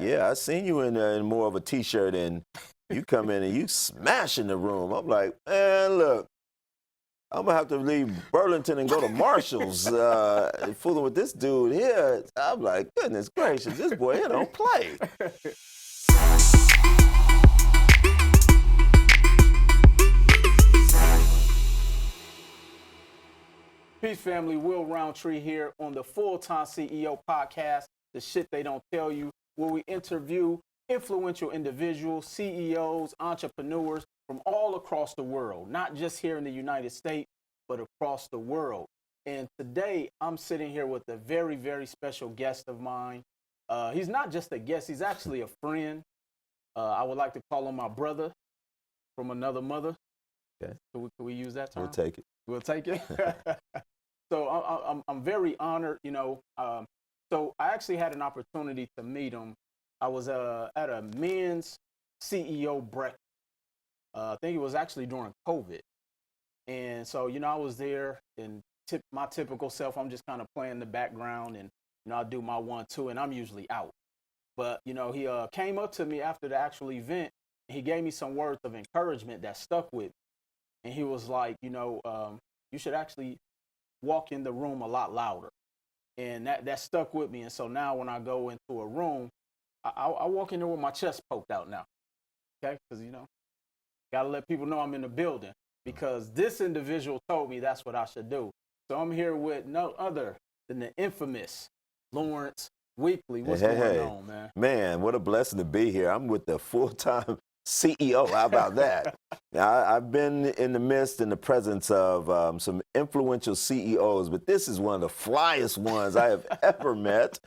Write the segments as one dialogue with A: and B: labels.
A: Yeah, I seen you in more of a T-shirt, and you come in and you smash in the room. I'm like, man, look, I'm gonna have to leave Burlington and go to Marshall's fooling with this dude here. I'm like, goodness gracious, this boy here don't play.
B: Peace, family. Will Roundtree here on the Full-Time CEO podcast, The Shit They Don't Tell You, where we interview influential individuals, CEOs, entrepreneurs from all across the world, not just here in the United States, but across the world. And today, I'm sitting here with a very, very special guest of mine. He's not just a guest, he's actually a friend. I would like to call him my brother from another mother.
A: Okay.
B: Can we use that term?
A: We'll take it.
B: We'll take it. So I'm very honored, you know. So I actually had an opportunity to meet him. I was at a men's CEO breakfast. I think it was actually during COVID. And so, you know, I was there and my typical self, I'm just kind of playing the background and, you know, I do my 1-2 and I'm usually out. But, you know, he came up to me after the actual event. And he gave me some words of encouragement that stuck with me. And he was like, you know, you should actually walk in the room a lot louder. And that stuck with me. And so now when I go into a room, I walk in there with my chest poked out now. Okay? Because, you know, got to let people know I'm in the building. Because this individual told me that's what I should do. So I'm here with no other than the infamous Lawrence Weekly. What's going on, man?
A: Man, what a blessing to be here. I'm with the Full-Time CEO. How about that? I've been in the midst and the presence of some influential CEOs, but this is one of the flyest ones I have ever met.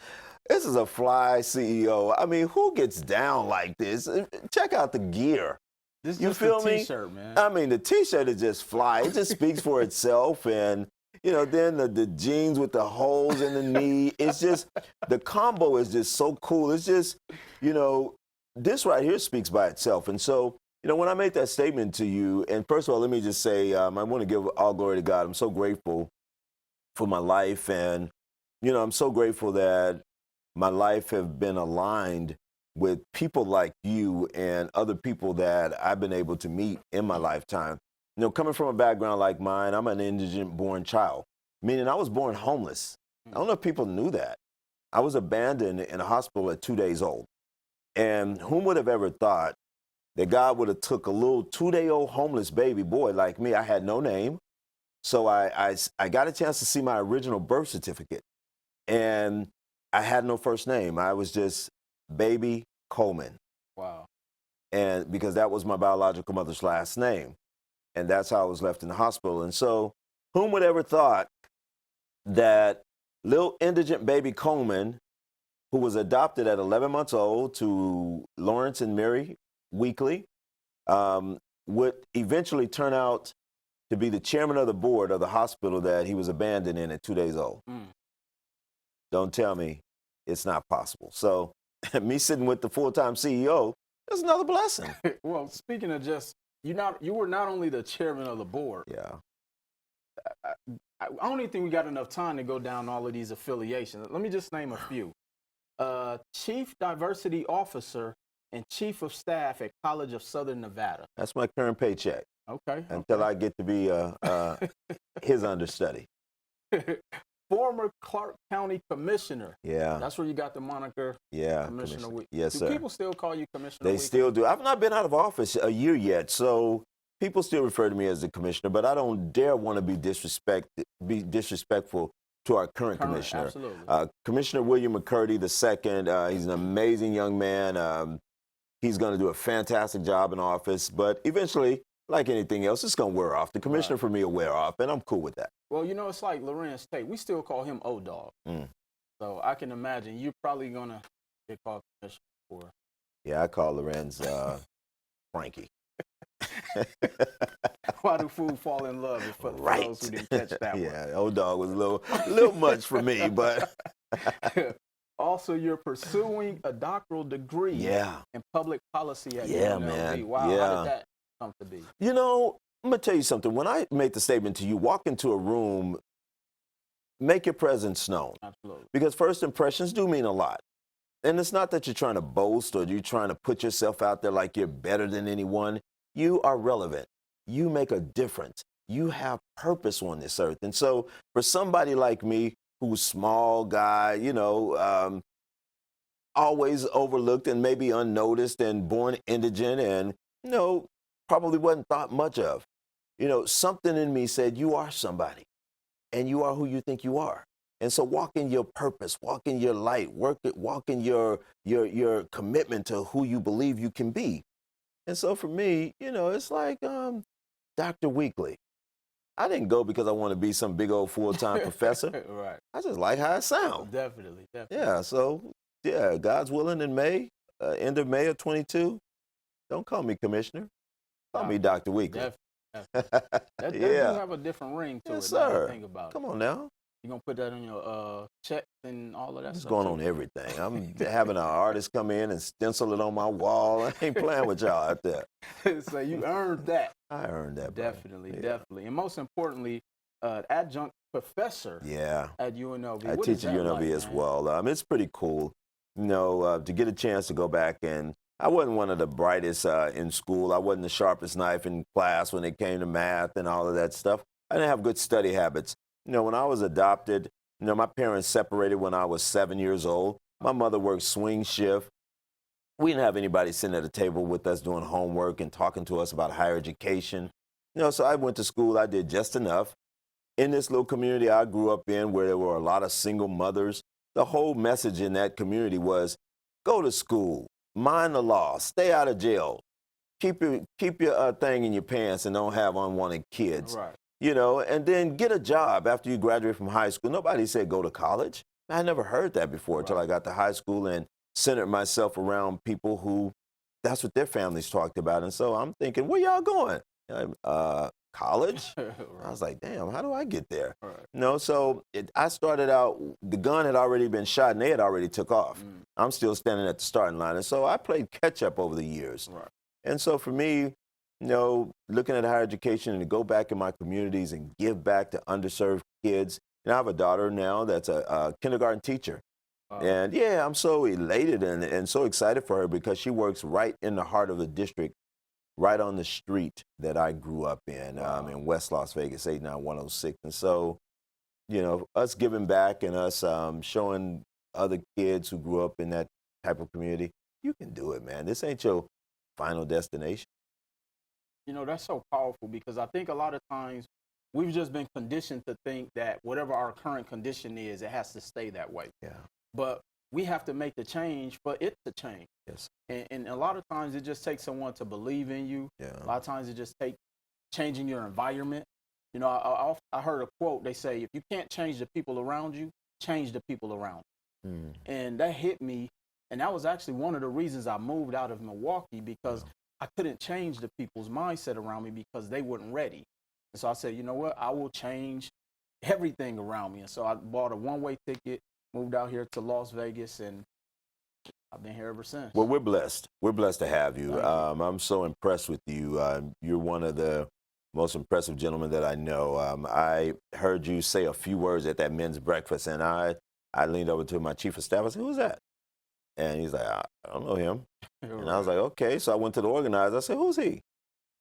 A: This is a fly CEO. I mean, who gets down like this? Check out the gear.
B: This is
A: you
B: just
A: feel
B: a
A: me?
B: T-shirt, man.
A: I mean, the T-shirt is just fly. It just speaks for itself. And, you know, then the jeans with the holes in the knee. It's just, the combo is just so cool. It's just, you know, this right here speaks by itself. And so, you know, when I made that statement to you, and first of all, let me just say, I want to give all glory to God. I'm so grateful for my life. And, you know, I'm so grateful that my life have been aligned with people like you and other people that I've been able to meet in my lifetime. You know, coming from a background like mine, I'm an indigent-born child, meaning I was born homeless. I don't know if people knew that. I was abandoned in a hospital at 2 days old. And whom would have ever thought that God would have took a little 2-day-old homeless baby boy like me? I had no name. So I got a chance to see my original birth certificate. And I had no first name. I was just Baby Coleman.
B: Wow.
A: And because that was my biological mother's last name. And that's how I was left in the hospital. And so whom would ever thought that little indigent baby Coleman, who was adopted at 11 months old to Lawrence and Mary Weekly, would eventually turn out to be the chairman of the board of the hospital that he was abandoned in at 2 days old. Don't tell me it's not possible. So me sitting with the Full-Time CEO is another blessing.
B: Well, speaking of just, you were not only the chairman of the board.
A: Yeah.
B: I don't even think we got enough time to go down all of these affiliations. Let me just name a few. Chief Diversity Officer and Chief of Staff at College of Southern Nevada.
A: That's my current paycheck.
B: Okay.
A: Until I get to be his understudy.
B: Former Clark County Commissioner.
A: Yeah.
B: That's where you got the moniker.
A: Yeah.
B: Commissioner Weekly.
A: Yes, sir.
B: Do people still call you Commissioner
A: They
B: Weekly?
A: still do. I've not been out of office a year yet, so people still refer to me as the commissioner, but I don't dare want to be disrespectful to our current commissioner.
B: Absolutely.
A: Commissioner William McCurdy II. He's an amazing young man. He's going to do a fantastic job in office, but eventually, like anything else, it's going to wear off. The commissioner for me will wear off, and I'm cool with that.
B: Well, you know, it's like Lorenz Tate. We still call him O-Dog. So I can imagine you're probably going to get called commissioner for.
A: Yeah, I call Lorenz Frankie.
B: Why do food fall in love? For those who didn't catch that one.
A: Yeah, O-Dog was a little much for me, but.
B: Also, you're pursuing a doctoral degree in public policy at UNLV.
A: Man.
B: Wow, how did that come to be?
A: You know, I'm going to tell you something. When I made the statement to you, walk into a room, make your presence known.
B: Absolutely.
A: Because first impressions do mean a lot. And it's not that you're trying to boast or you're trying to put yourself out there like you're better than anyone. You are relevant. You make a difference. You have purpose on this earth. And so for somebody like me, who's small guy, always overlooked and maybe unnoticed and born indigent and, probably wasn't thought much of, something in me said, you are somebody and you are who you think you are. And so walk in your purpose, walk in your light, walk in your commitment to who you believe you can be. And so for me, it's like Dr. Weekly. I didn't go because I want to be some big old full-time professor.
B: Right.
A: I just like how it sounds.
B: Definitely.
A: Yeah, so, God's willing in May, end of May of 22, don't call me commissioner. Call me Dr. Weekly.
B: Definitely. That do have a different ring to
A: Yes,
B: it. Now
A: sir.
B: that I think about
A: Come
B: it.
A: on now.
B: You gonna put that on your check and all of that
A: It's
B: stuff?
A: going
B: too?
A: on everything. I'm having an artist come in and stencil it on my wall. I ain't playing with y'all out there.
B: So you earned that.
A: I earned that, brother.
B: Definitely. And most importantly, adjunct professor at UNLV.
A: I
B: What
A: teach
B: is
A: at
B: that
A: UNLV
B: like,
A: as
B: man?
A: well. It's pretty cool, to get a chance to go back. And I wasn't one of the brightest in school. I wasn't the sharpest knife in class when it came to math and all of that stuff. I didn't have good study habits. When I was adopted, my parents separated when I was 7 years old. My mother worked swing shift. We didn't have anybody sitting at a table with us doing homework and talking to us about higher education. So I went to school. I did just enough. In this little community I grew up in where there were a lot of single mothers, the whole message in that community was go to school, mind the law, stay out of jail, keep your thing in your pants and don't have unwanted kids.
B: Right.
A: And then get a job after you graduate from high school. Nobody said go to college. I never heard that before until I got to high school and centered myself around people who that's what their families talked about. And so I'm thinking, where y'all going? College?
B: Right.
A: I was like, damn, how do I get there?
B: Right.
A: So I started out, the gun had already been shot and they had already took off. I'm still standing at the starting line. And so I played catch up over the years.
B: Right.
A: And so for me, looking at higher education and to go back in my communities and give back to underserved kids. I have a daughter now that's a kindergarten teacher. And I'm so elated and so excited for her because she works right in the heart of the district, right on the street that I grew up in West Las Vegas, 89106. And so, us giving back and us showing other kids who grew up in that type of community, you can do it, man. This ain't your final destination.
B: That's so powerful because I think a lot of times we've just been conditioned to think that whatever our current condition is, it has to stay that way.
A: Yeah.
B: But we have to make the change for it to change.
A: Yes.
B: And a lot of times it just takes someone to believe in you.
A: Yeah.
B: A lot of times it just takes changing your environment. I heard a quote. They say, if you can't change the people around you, change the people around you. And that hit me. And that was actually one of the reasons I moved out of Milwaukee because I couldn't change the people's mindset around me because they weren't ready. And so I said, you know what? I will change everything around me. And so I bought a one-way ticket, moved out here to Las Vegas, and I've been here ever since.
A: Well, we're blessed. We're blessed to have you. I'm so impressed with you. You're one of the most impressive gentlemen that I know. I heard you say a few words at that men's breakfast, and I leaned over to my chief of staff. I said, who's that? And he's like, I don't know him. And I was like, okay. So I went to the organizer. I said, who's he?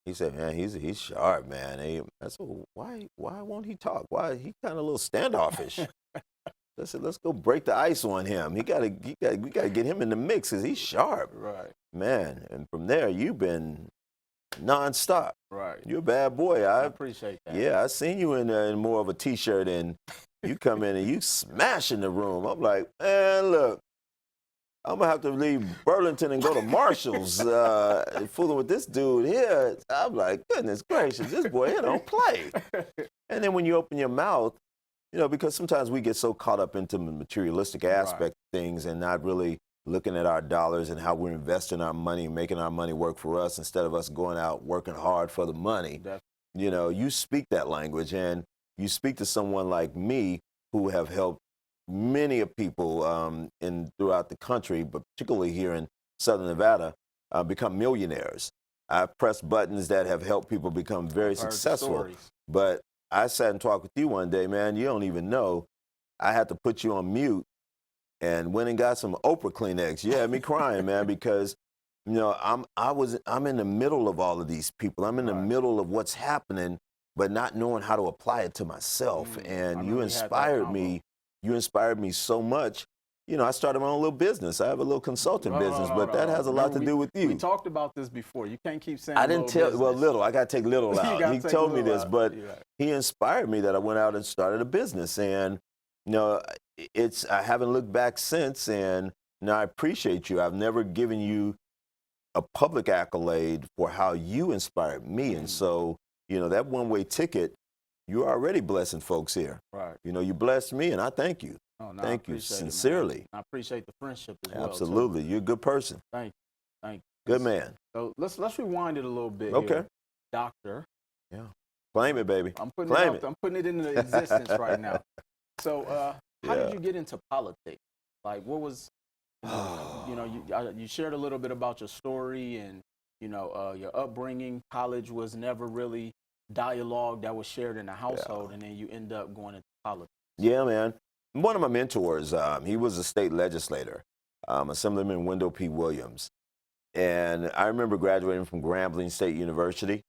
A: He said, man, he's sharp, man. I said, why won't he talk? Why? He kind of a little standoffish. I said, let's go break the ice on him. We got to get him in the mix because he's sharp.
B: Right.
A: Man, and from there, you've been nonstop.
B: Right.
A: You're a bad boy.
B: I appreciate that.
A: Yeah, I seen you in more of a T-shirt, and you come in and you smash in the room. I'm like, man, look, I'm going to have to leave Burlington and go to Marshall's fooling with this dude here. I'm like, goodness gracious, this boy here don't play. And then when you open your mouth, because sometimes we get so caught up into the materialistic aspect of things and not really looking at our dollars and how we're investing our money, making our money work for us instead of us going out working hard for the money.
B: Definitely.
A: You speak that language and you speak to someone like me who have helped many of people throughout the country, but particularly here in Southern Nevada, become millionaires. I've pressed buttons that have helped people become very successful. But I sat and talked with you one day, man. You don't even know. I had to put you on mute and went and got some Oprah Kleenex. You had me crying, man, because you know I'm in the middle of all of these people. I'm in the middle of what's happening, but not knowing how to apply it to myself. And you inspired me. You inspired me so much. You know, I started my own little business. I have a little consulting business, but that has a lot to do with you.
B: We talked about this before. You can't keep saying
A: I didn't tell.
B: business.
A: Well, little. I got to take little out. He told me this, but he inspired me that I went out and started a business. And you know, I haven't looked back since. And you know, I appreciate you. I've never given you a public accolade for how you inspired me. And so, you know, that one-way ticket, you're already blessing folks here.
B: Right.
A: You know, you blessed me, and I thank you.
B: Oh, no,
A: thank you sincerely.
B: I appreciate the friendship as well.
A: Absolutely. You're a good person.
B: Thank you. Thank you.
A: Good man.
B: So let's rewind it a little bit.
A: Okay.
B: Here. Doctor.
A: Yeah. Claim it, bababy.
B: I'm putting it into existence right now. So how did you get into politics? Like, what was, you know, you shared a little bit about your story and, you know, your upbringing. College was never really dialogue that was shared in the household, and then you end up going into politics.
A: Yeah, man. One of my mentors, he was a state legislator, Assemblyman Wendell P. Williams. And I remember graduating from Grambling State University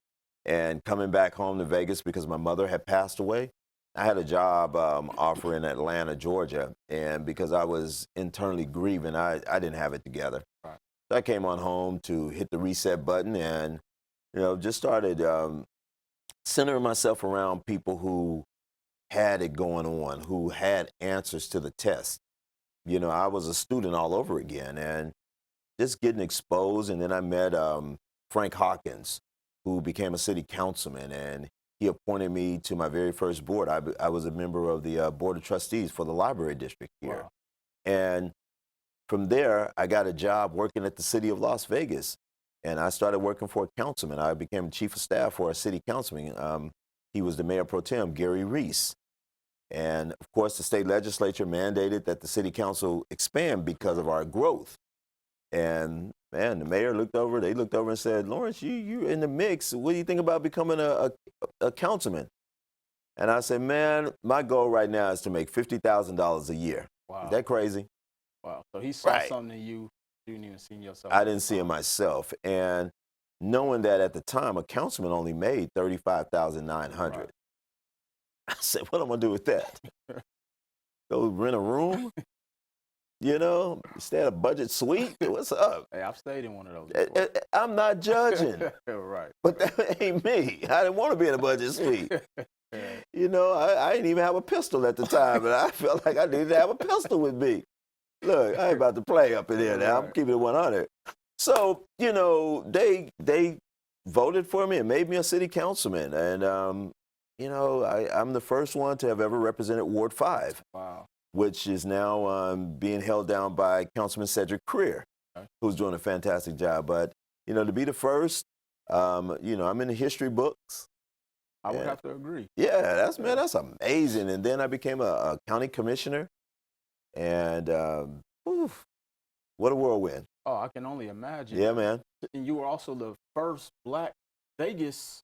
A: and coming back home to Vegas because my mother had passed away. I had a job offer in Atlanta, Georgia, and because I was internally grieving, I didn't have it together.
B: Right.
A: So I came on home to hit the reset button and, you know, just started centering myself around people who had it going on, who had answers to the test. You know, I was a student all over again and just getting exposed. And then I met Frank Hawkins, who became a city councilman, and he appointed me to my very first board. I was a member of the Board of Trustees for the library district here. Wow. And from there, I got a job working at the city of Las Vegas. And I started working for a councilman. I became chief of staff for a city councilman. He was the mayor pro tem, Gary Reese. And of course, the state legislature mandated that the city council expand because of our growth. And man, the mayor looked over and said, Lawrence, you're in the mix. What do you think about becoming a councilman? And I said, man, my goal right now is to make $50,000 a year. Wow. Is that crazy?
B: Wow. So he saw something in you didn't even see in yourself.
A: I didn't see in myself. And knowing that at the time, a councilman only made $35,900. Right. I said, what am I going to do with that? Go rent a room? You know, stay at a budget suite? What's up?
B: Hey, I've stayed in one of those.
A: I'm not judging.
B: Right.
A: But that ain't me. I didn't want to be in a budget suite. You know, I didn't even have a pistol at the time, and I felt like I needed to have a pistol with me. Look, I ain't about to play up in there now. I'm keeping it 100. So, you know, they voted for me and made me a city councilman. And, you know, I'm the first one to have ever represented Ward 5. Wow. Which is now being held down by Councilman Cedric Creer, who's doing a fantastic job. But, you know, to be the first, you know, I'm in the history books.
B: I would have to agree.
A: Yeah, that's amazing. And then I became a county commissioner. And what a whirlwind.
B: Oh, I can only imagine.
A: Yeah, man.
B: And you were also the first Black Vegas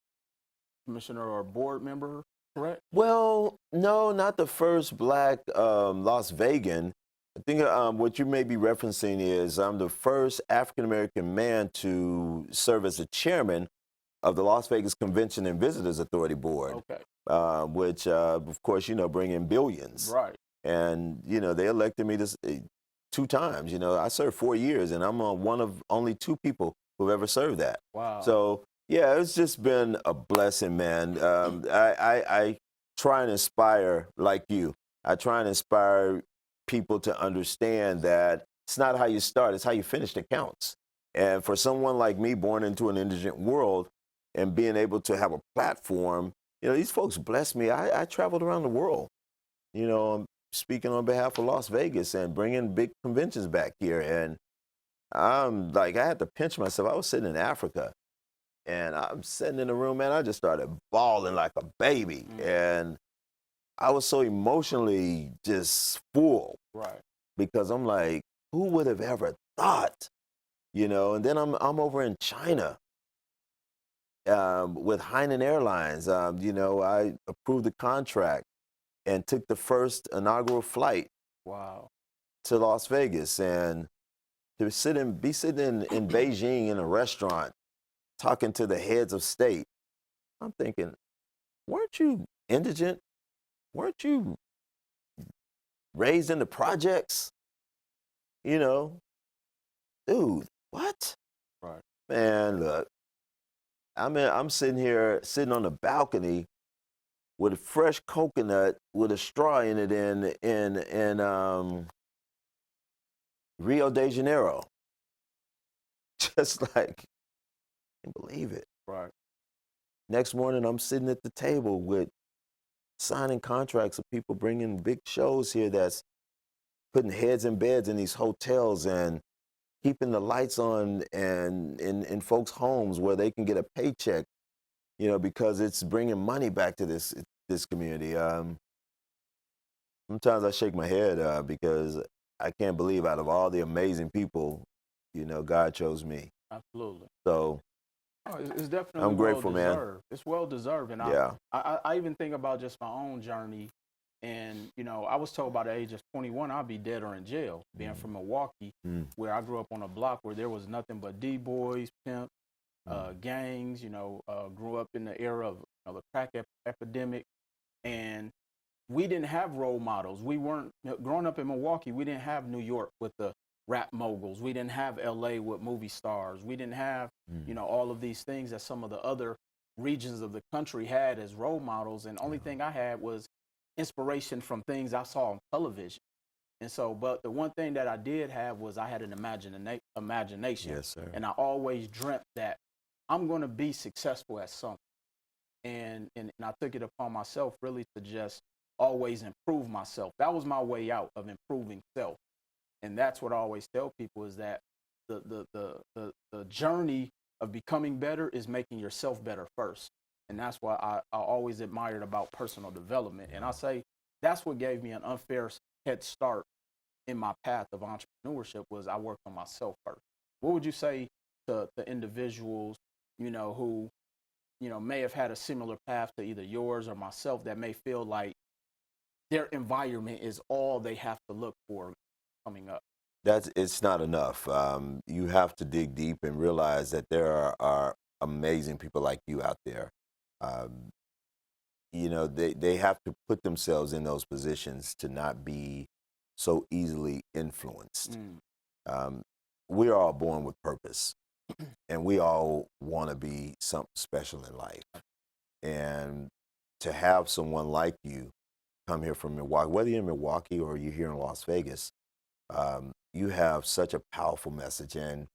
B: commissioner or board member, correct?
A: Well, no, not the first Black Las Vegan. I think what you may be referencing is I'm the first African-American man to serve as the chairman of the Las Vegas Convention and Visitors Authority Board, which, of course, you know, bring in billions.
B: Right.
A: And, you know, they elected me this 2 times. You know, I served 4 years, and I'm one of only 2 people who've ever served that. Wow. So, yeah, it's just been a blessing, man. I try and inspire, like you, I try and inspire people to understand that it's not how you start, it's how you finish that counts. And for someone like me, born into an indigent world and being able to have a platform, you know, these folks bless me. I traveled around the world, you know, speaking on behalf of Las Vegas and bringing big conventions back here. And I'm like, I had to pinch myself. I was sitting in Africa and I'm sitting in the room, man, I just started bawling like a baby. And I was so emotionally just full. Right. Because I'm like, who would have ever thought, you know? And then I'm over in China with Hainan Airlines. You know, I approved the contract and took the first inaugural flight to Las Vegas and to be sitting in Beijing in a restaurant talking to the heads of state. I'm thinking, weren't you indigent? Weren't you raised in the projects? You know, dude, what?
B: Right.
A: Man, look, I'm sitting on the balcony with a fresh coconut with a straw in it in Rio de Janeiro. Just like, I can't believe it.
B: Right.
A: Next morning, I'm sitting at the table with signing contracts of people bringing big shows here that's putting heads in beds in these hotels and keeping the lights on and in folks' homes where they can get a paycheck, because it's bringing money back to this community. Sometimes I shake my head because I can't believe out of all the amazing people, God chose me.
B: Absolutely.
A: So
B: it's definitely
A: I'm grateful,
B: well
A: man.
B: deserved. It's well deserved, and
A: Yeah.
B: I even think about just my own journey. And I was told by the age of 21 I'd be dead or in jail. Being from Milwaukee, where I grew up on a block where there was nothing but D-boys, pimps, gangs. Grew up in the era of the crack epidemic, and we didn't have role models. We weren't growing up in Milwaukee. We didn't have New York with the rap moguls. We didn't have LA with movie stars. We didn't have all of these things that some of the other regions of the country had as role models. And only thing I had was inspiration from things I saw on television. And so, but the one thing that I did have was I had an imagination.
A: Yes, sir.
B: And I always dreamt that I'm going to be successful at something. And I took it upon myself really to just always improve myself. That was my way out of improving self. And that's what I always tell people is that the journey of becoming better is making yourself better first. And that's why I always admired about personal development. And I say that's what gave me an unfair head start in my path of entrepreneurship was I worked on myself first. What would you say to individuals, who, may have had a similar path to either yours or myself that may feel like their environment is all they have to look for coming up?
A: It's not enough. You have to dig deep and realize that there are amazing people like you out there. They have to put themselves in those positions to not be so easily influenced. We're all born with purpose, and we all want to be something special in life. And to have someone like you come here from Milwaukee, whether you're in Milwaukee or you're here in Las Vegas, you have such a powerful message. And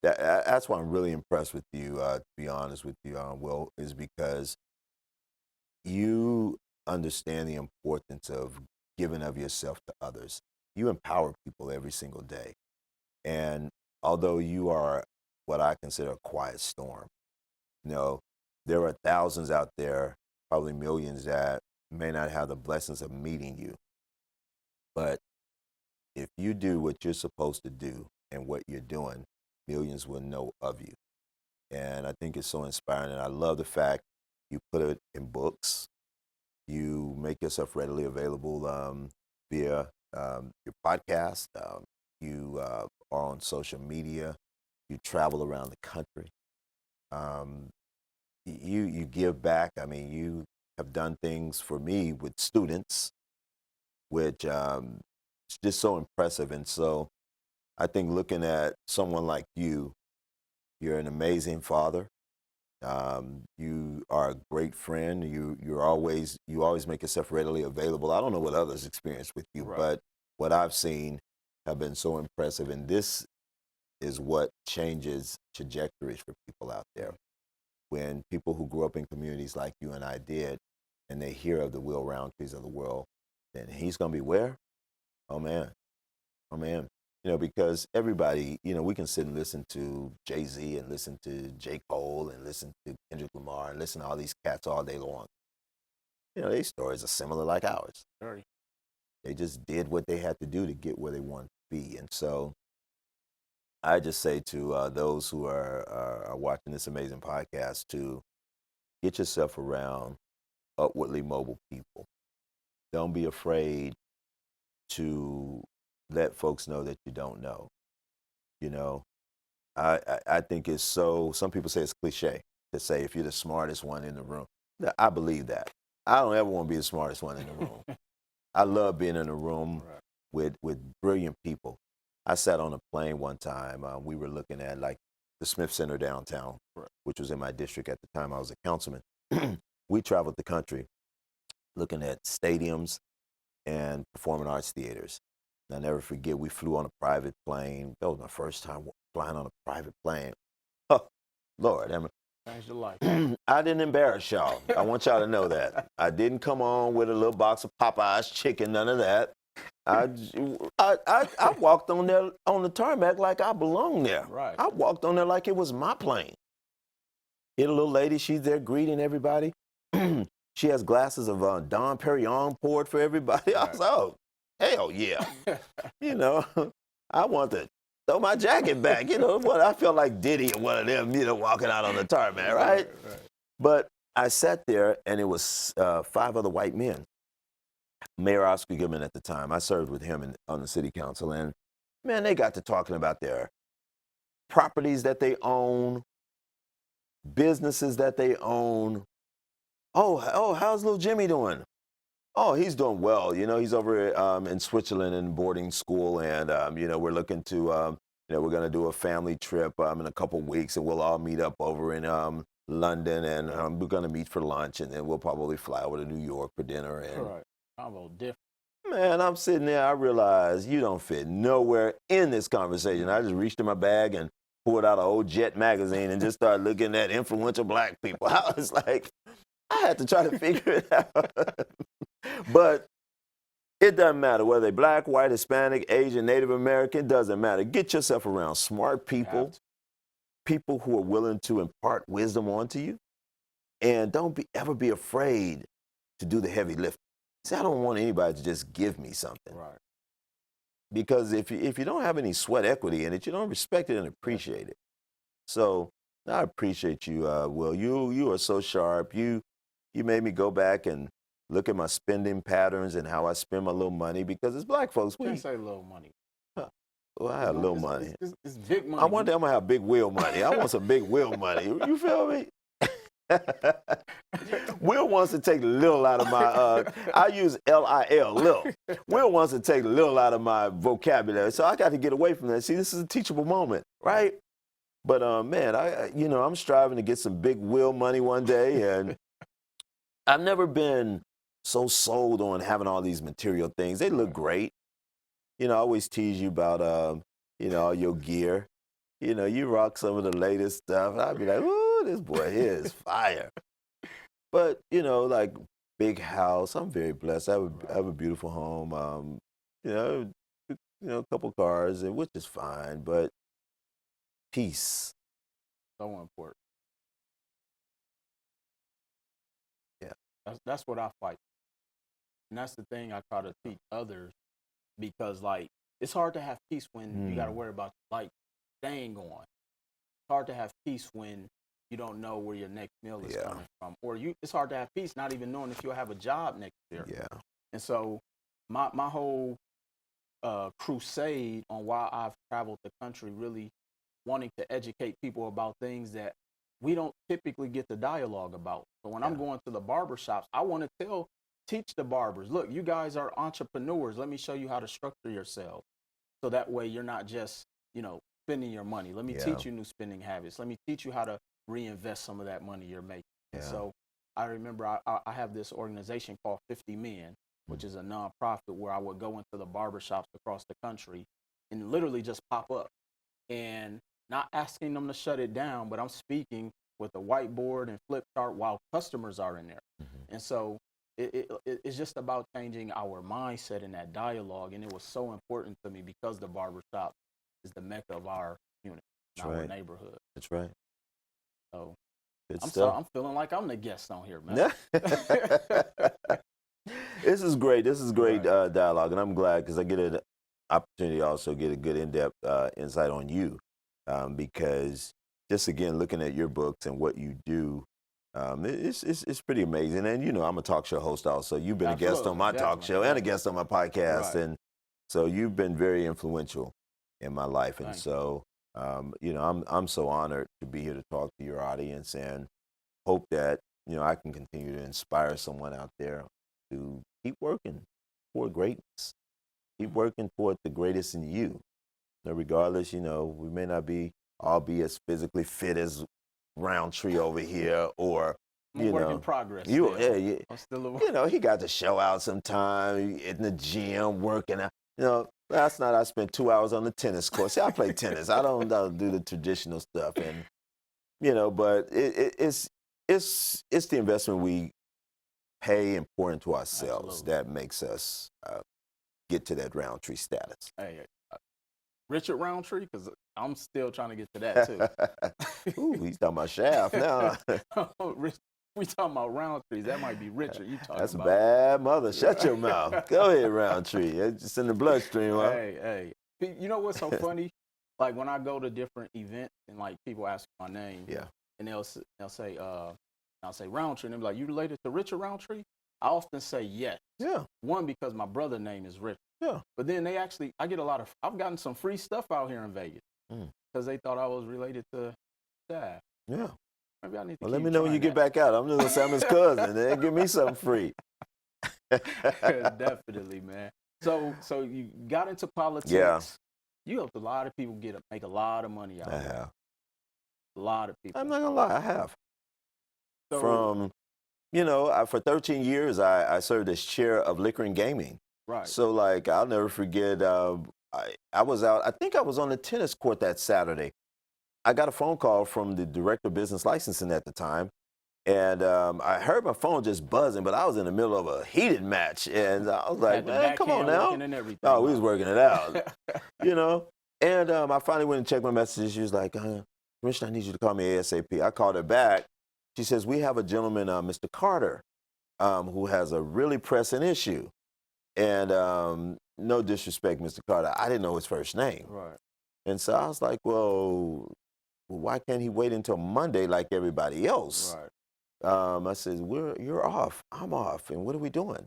A: that's why I'm really impressed with you, to be honest with you, Will, is because you understand the importance of giving of yourself to others. You empower people every single day. And although you are what I consider a quiet storm, there are thousands out there, probably millions, that may not have the blessings of meeting you. But if you do what you're supposed to do and what you're doing, millions will know of you. And I think it's so inspiring. And I love the fact you put it in books. You make yourself readily available via your podcast. You are on social media. You travel around the country. You give back. I mean, you have done things for me with students, which it's just so impressive. And so I think looking at someone like you, you're an amazing father. You are a great friend. You always make yourself readily available. I don't know what others experience with you,
B: Right.
A: but what I've seen have been so impressive. And this is what changes trajectories for people out there. When people who grew up in communities like you and I did, and they hear of the Will Roundtrees of the world, then he's going to be where? Oh man. Because everybody, we can sit and listen to Jay-Z and listen to J. Cole and listen to Kendrick Lamar and listen to all these cats all day long. Their stories are similar like ours.
B: Very.
A: They just did what they had to do to get where they wanted to be. And so I just say to those who are watching this amazing podcast to get yourself around upwardly mobile people. Don't be afraid to let folks know that you don't know. You know, I think it's so, some people say it's cliche to say if you're the smartest one in the room. I believe that. I don't ever want to be the smartest one in the room. I love being in a room with brilliant people. I sat on a plane one time. We were looking at like the Smith Center downtown, which was in my district at the time. I was a councilman. We traveled the country looking at stadiums and performing arts theaters. And I'll never forget, we flew on a private plane. That was my first time flying on a private plane. Oh, Lord,
B: changed your life.
A: I didn't embarrass y'all. I want y'all to know that. I didn't come on with a little box of Popeye's chicken, none of that. I walked on there on the tarmac like I belonged there.
B: Right.
A: I walked on there like it was my plane. Hit a little lady, she's there greeting everybody. She has glasses of Dom Perignon poured for everybody. I was like, oh, hell yeah. You know, I want to throw my jacket back. You know, what I felt like Diddy or one of them, you know, walking out on the tarmac, right? But I sat there, and it was 5 other white men. Mayor Oscar Goodman at the time, I served with him on the city council, and man, they got to talking about their properties that they own, businesses that they own. Oh, how's little Jimmy doing? Oh, he's doing well. You know, he's over in Switzerland in boarding school, and you know, we're looking to, you know, we're going to do a family trip in a couple weeks, and we'll all meet up over in London, and we're going to meet for lunch, and then we'll probably fly over to New York for dinner. And
B: Combo different.
A: man, I'm sitting there, I realize you don't fit nowhere in this conversation. I just reached in my bag and pulled out an old Jet magazine and just started looking at influential black people. I was like, I had to try to figure it out. But it doesn't matter whether they're black, white, Hispanic, Asian, Native American, doesn't matter. Get yourself around smart people, people who are willing to impart wisdom onto you. And don't ever be afraid to do the heavy lifting. See, I don't want anybody to just give me something.
B: Right.
A: Because if you don't have any sweat equity in it, you don't respect it and appreciate it. So I appreciate you, Will. You are so sharp. You made me go back and look at my spending patterns and how I spend my little money, because as black folks,
B: You can't say little money.
A: Well, I have little money.
B: It's big money.
A: I one day I'm gonna have big Will money. I want some big Will money. You feel me? Will wants to take little out of my, I use L-I-L, little. Will wants to take little out of my vocabulary, so I got to get away from that. See, this is a teachable moment, right? But man, I'm striving to get some big Will money one day, and I've never been so sold on having all these material things. They look great. You know, I always tease you about, you know, all your gear. You know, you rock some of the latest stuff, and I'd be like, ooh, this boy here is fire. But, you know, like big house, I'm very blessed. I have a beautiful home, you know, a couple cars, which is fine, but peace.
B: So important.
A: Yeah.
B: That's what I fight. And that's the thing I try to teach others, because, like, it's hard to have peace when you got to worry about, like, staying on. It's hard to have peace when you don't know where your next meal is coming from. Or it's hard to have peace not even knowing if you'll have a job next year.
A: Yeah.
B: And so my whole crusade on why I've traveled the country, really wanting to educate people about things that we don't typically get the dialogue about. So when I'm going to the barbershops, I want to teach the barbers, look, you guys are entrepreneurs. Let me show you how to structure yourself. So that way you're not just, you know, spending your money. Let me teach you new spending habits. Let me teach you how to reinvest some of that money you're making. Yeah. So I remember I have this organization called 50 Men, which is a nonprofit where I would go into the barbershops across the country and literally just pop up and not asking them to shut it down, but I'm speaking with a whiteboard and flip chart while customers are in there. And so it's just about changing our mindset in that dialogue. And it was so important to me because the barbershop is the mecca of our unit, our neighborhood.
A: That's right.
B: So
A: I'm
B: feeling like I'm the guest on here, man.
A: This is great. This is great dialogue, and I'm glad because I get an opportunity to also get a good in-depth insight on you, because just again looking at your books and what you do, it's pretty amazing. And you know, I'm a talk show host also. You've been a guest on my talk show and a guest on my podcast, and So you've been very influential in my life, and
B: Thanks.
A: so I'm so honored to be here to talk to your audience, and hope that I can continue to inspire someone out there to keep working for greatness, keep working toward the greatest in you. Regardless, we may not all be as physically fit as Roundtree over here, or
B: I'm a work in progress.
A: yeah.
B: I'm still a
A: He got to show out sometime in the gym working out. Last night I spent 2 hours on the tennis court. See, I play tennis. I don't do the traditional stuff, and but it's the investment we pay and pour into ourselves
B: Absolutely.
A: that makes us get to that Roundtree status.
B: Hey, Richard Roundtree, because I'm still trying to get to that too.
A: Ooh, he's talking about Shaft now.
B: We talking about Roundtrees. That might be Richard. You talking
A: That's
B: about?
A: a bad mother. Shut your mouth. Go ahead, Roundtree. It's just in the bloodstream, huh?
B: Hey. You know what's so funny? Like when I go to different events and like people ask my name,
A: Yeah.
B: and they'll say I'll say Roundtree, and they'll be like, "You related to Richard Roundtree?" I often say yes.
A: Yeah.
B: One, because my brother's name is Richard.
A: Yeah.
B: But then I've gotten some free stuff out here in Vegas because they thought I was related to Dad.
A: Yeah.
B: Maybe I need to.
A: Well, let me know when you get back out. I'm just gonna say I'm his cousin. Then give me something free.
B: Definitely, man. So you got into politics.
A: Yeah.
B: You helped a lot of people make a lot of money out
A: I
B: of it.
A: have.
B: A lot of people.
A: I'm not gonna lie, I have.
B: So,
A: From, for 13 years, I served as chair of liquor and gaming.
B: right.
A: So, like, I'll never forget. I was out. I think I was on the tennis court that Saturday. I got a phone call from the director of business licensing at the time, and I heard my phone just buzzing, but I was in the middle of a heated match, and I was like,
B: Had the
A: "Man, come on
B: backhand working
A: now!"
B: and everything,
A: Oh, we
B: huh?
A: was working it out, And I finally went and checked my messages. She was like, "Commissioner, I need you to call me ASAP." I called her back. She says, "We have a gentleman, Mr. Carter, who has a really pressing issue." And no disrespect, Mr. Carter, I didn't know his first name.
B: Right.
A: And so I was like, well, why can't he wait until Monday like everybody else?
B: Right.
A: I said, you're off. I'm off. And what are we doing?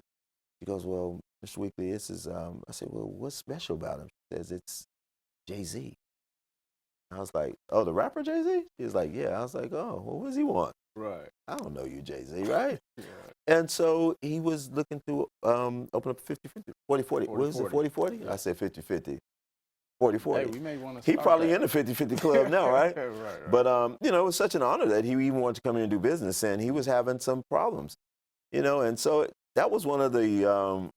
A: She goes, well, Mr. Weekly, this is, I said, well, what's special about him? She says, it's Jay-Z. I was like, oh, the rapper Jay-Z? She was like, yeah. I was like, oh, well, what does he want?
B: Right.
A: I don't know you, Jay-Z, right?
B: Yeah.
A: And so he was looking to open up 50-50, 40-40. What is it, 40-40?
B: Yeah.
A: I said 50-50. 40-40.
B: Hey, we may want to.
A: He probably in the 50-50 club now, right?
B: Right.
A: But it was such an honor that he even wanted to come in and do business, and he was having some problems, and so that was one of the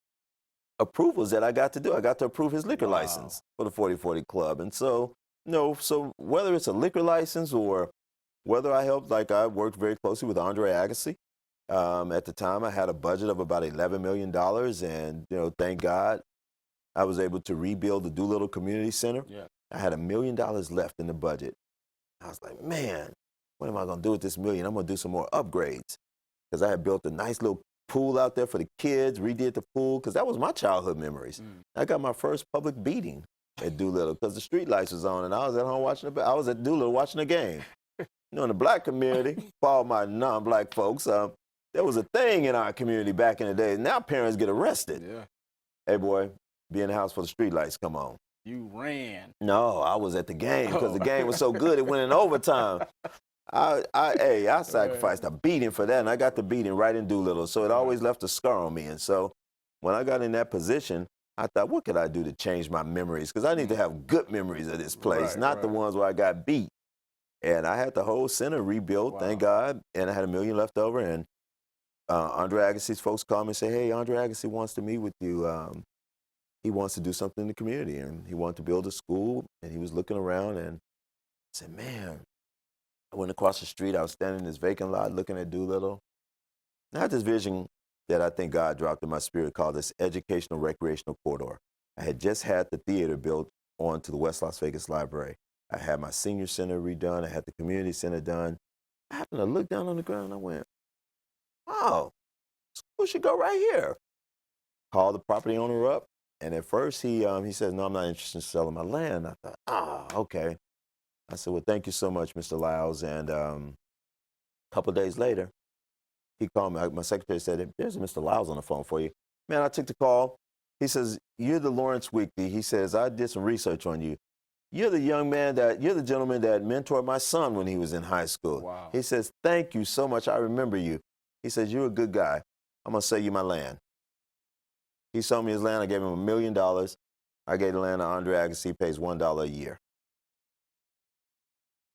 A: approvals that I got to do. I got to approve his liquor license for the 40-40 club, and so so whether it's a liquor license or whether I helped, like I worked very closely with Andre Agassi. At the time, I had a budget of about $11 million, and thank God, I was able to rebuild the Doolittle Community Center.
B: Yeah.
A: I had $1 million left in the budget. I was like, man, what am I going to do with this million? I'm going to do some more upgrades, because I had built a nice little pool out there for the kids, redid the pool, because that was my childhood memories. I got my first public beating at Doolittle because the street lights was on, and I was at home I was at Doolittle watching the game. In the black community, for all my non-black folks, there was a thing in our community back in the day. Now parents get arrested.
B: Yeah.
A: Hey, boy, be in the house for the street lights come on.
B: You ran.
A: No, I was at the game because the game was so good it went in overtime. I sacrificed a beating for that, and I got the beating right in Doolittle, so it always left a scar on me. And so when I got in that position, I thought, what could I do to change my memories? Because I need to have good memories of this place, not the ones where I got beat. And I had the whole center rebuilt, thank God, and I had $1 million left over. And Andre Agassi's folks called me and said, hey, Andre Agassi wants to meet with you. He wants to do something in the community, and he wanted to build a school, and he was looking around, and I said, man, I went across the street. I was standing in this vacant lot looking at Doolittle. And I had this vision that I think God dropped in my spirit called this educational recreational corridor. I had just had the theater built onto the West Las Vegas Library. I had my senior center redone. I had the community center done. I happened to look down on the ground, and I went, oh, school should go right here. Called the property owner up, and at first he said, no, I'm not interested in selling my land. I thought, okay. I said, well, thank you so much, Mr. Lyles. And a couple of days later, he called me. My secretary said, there's a Mr. Lyles on the phone for you. Man, I took the call. He says, you're the Lawrence Weekly. He says, I did some research on you. You're the gentleman that mentored my son when he was in high school.
B: Wow.
A: He says, thank you so much. I remember you. He says, you're a good guy. I'm going to sell you my land. He sold me his land. I gave him $1 million. I gave the land to Andre Agassi, pays $1 a year.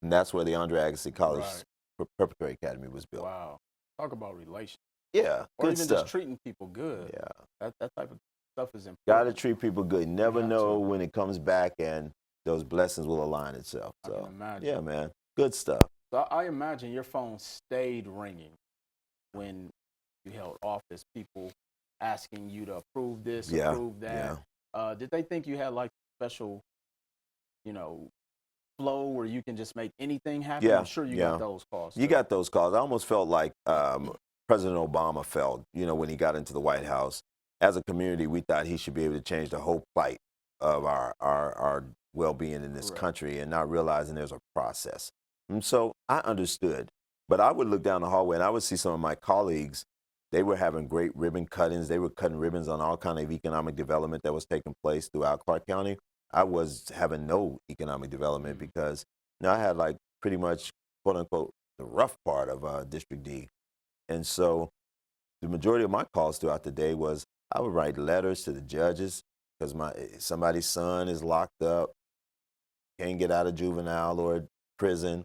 A: And that's where the Andre Agassi College Preparatory Academy was built.
B: Wow. Talk about relations.
A: Yeah,
B: or
A: good
B: even
A: stuff.
B: just treating people good.
A: Yeah.
B: That type of stuff is important.
A: Got to treat people good. Never know
B: to.
A: when it comes back and those blessings will align itself. So,
B: I can imagine.
A: yeah, man, good stuff.
B: So I imagine your phone stayed ringing when you held office. People asking you to approve this, approve that.
A: Yeah.
B: Did they think you had like special, flow where you can just make anything happen?
A: Yeah.
B: I'm sure you got those calls.
A: You got those calls. I almost felt like President Obama felt, when he got into the White House. As a community, we thought he should be able to change the whole plight of our well-being in this country, and not realizing there's a process. And so I understood. But I would look down the hallway and I would see some of my colleagues. They were having great ribbon cuttings. They were cutting ribbons on all kind of economic development that was taking place throughout Clark County. I was having no economic development because I had like pretty much, quote unquote, the rough part of District D. And so the majority of my calls throughout the day was I would write letters to the judges because somebody's son is locked up, can't get out of juvenile or prison.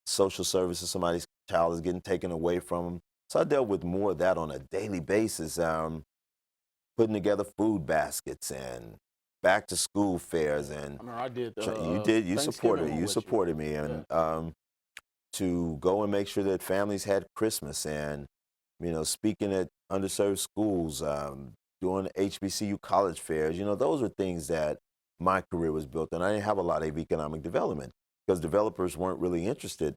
A: Social services, somebody's child is getting taken away from them. So I dealt with more of that on a daily basis, putting together food baskets and back to school fairs. And
B: I did.
A: You supported me, and to go and make sure that families had Christmas, and speaking at underserved schools, doing HBCU college fairs. Those were things that my career was built on. I didn't have a lot of economic development because developers weren't really interested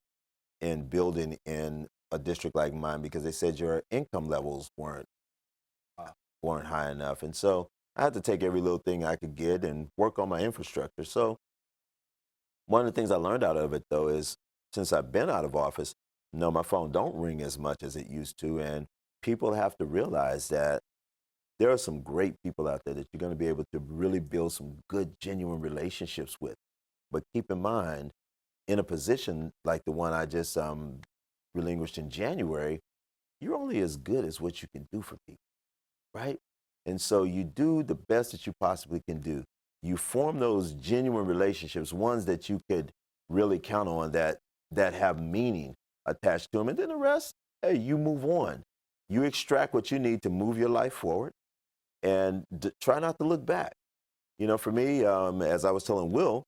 A: in building in a district like mine because they said your income levels weren't high enough. And so I had to take every little thing I could get and work on my infrastructure. So one of the things I learned out of it, though, is since I've been out of office, my phone don't ring as much as it used to. And people have to realize that there are some great people out there that you're going to be able to really build some good, genuine relationships with. But keep in mind, in a position like the one I just relinquished in January, you're only as good as what you can do for people, right? And so you do the best that you possibly can do. You form those genuine relationships, ones that you could really count on that have meaning attached to them. And then the rest, hey, you move on. You extract what you need to move your life forward and try not to look back. For me, as I was telling Will,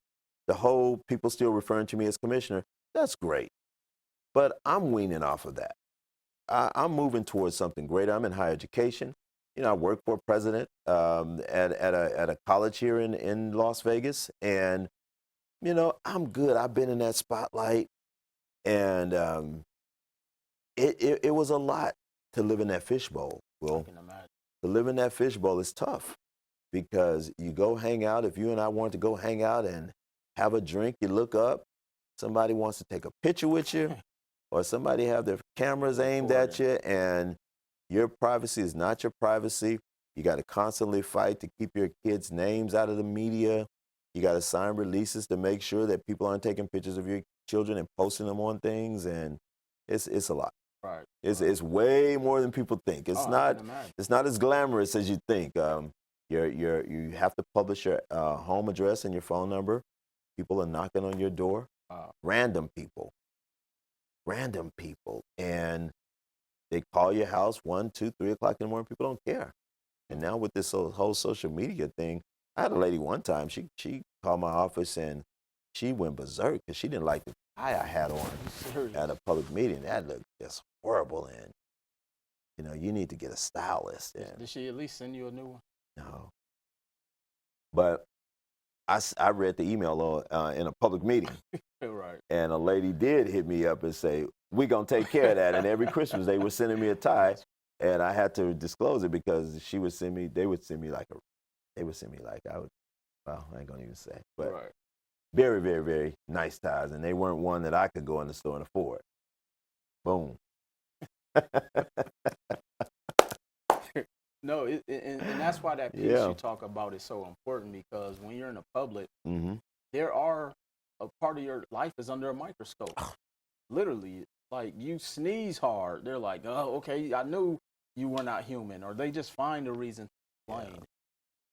A: the whole people still referring to me as commissioner, that's great. But I'm weaning off of that. I'm moving towards something greater. I'm in higher education. I work for a president at a college here in Las Vegas. And, I'm good. I've been in that spotlight. And it was a lot to live in that fishbowl. Well, to live in that fishbowl is tough because you go hang out. If you and I want to go hang out and have a drink, you look up, somebody wants to take a picture with you, or somebody have their cameras aimed at you, and your privacy is not your privacy. You got to constantly fight to keep your kids' names out of the media. You got to sign releases to make sure that people aren't taking pictures of your children and posting them on things, and it's a lot.
B: Right.
A: It's way more than people think. It's not as glamorous as you think. You have to publish your home address and your phone number. People are knocking on your door. Random people, and they call your house 1, 2, 3 o'clock in the morning. People don't care. And now with this whole social media thing, I had a lady one time. She called my office and she went berserk because she didn't like the tie I had on at a public meeting. That looked just horrible, and you need to get a stylist. And
B: did she at least send you a new one?
A: No. But I read the email in a public meeting.
B: Right.
A: And a lady did hit me up and say, we're going to take care of that. And every Christmas they were sending me a tie, and I had to disclose it because they would send me like I ain't going to even say. But very, very, very nice ties. And they weren't one that I could go in the store and afford. Boom.
B: No, and that's why that piece
A: Yeah.
B: you talk about is so important, because when you're in the public,
A: Mm-hmm.
B: there are a part of your life is under a microscope. Literally, like you sneeze hard, they're like, oh, okay, I knew you were not human, or they just find a reason to complain.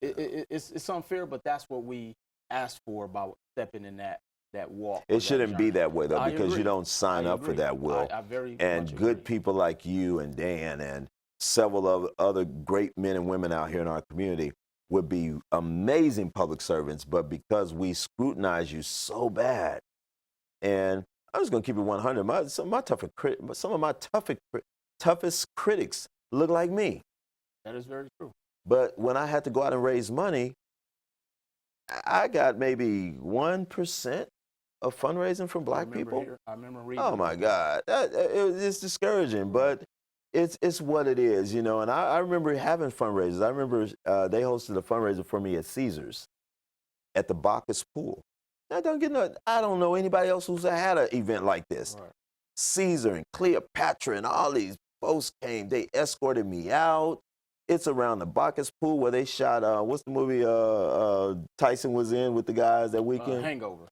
B: It's unfair, but that's what we asked for about stepping in that walk.
A: It shouldn't be that way, though,
B: I
A: because you
B: agree.
A: don't sign
B: I
A: up for
B: agree.
A: that, Will.
B: I very
A: And
B: much
A: good
B: agree.
A: people like you and Dan and several of other great men and women out here in our community would be amazing public servants, but because we scrutinize you so bad, and I'm just going to keep it 100, some of my toughest critics look like me.
B: That is very true.
A: But when I had to go out and raise money, I got maybe 1% of fundraising from black people.
B: I remember reading.
A: Oh my God, it's discouraging, but it's what it is, you know. And I remember having fundraisers. I remember they hosted a fundraiser for me at Caesars, at the Bacchus Pool. I don't know anybody else who's had an event like this.
B: Right.
A: Caesar and Cleopatra and all these folks came. They escorted me out. It's around the Bacchus Pool where they shot, what's the movie Tyson was in with the guys that weekend?
B: Hangover.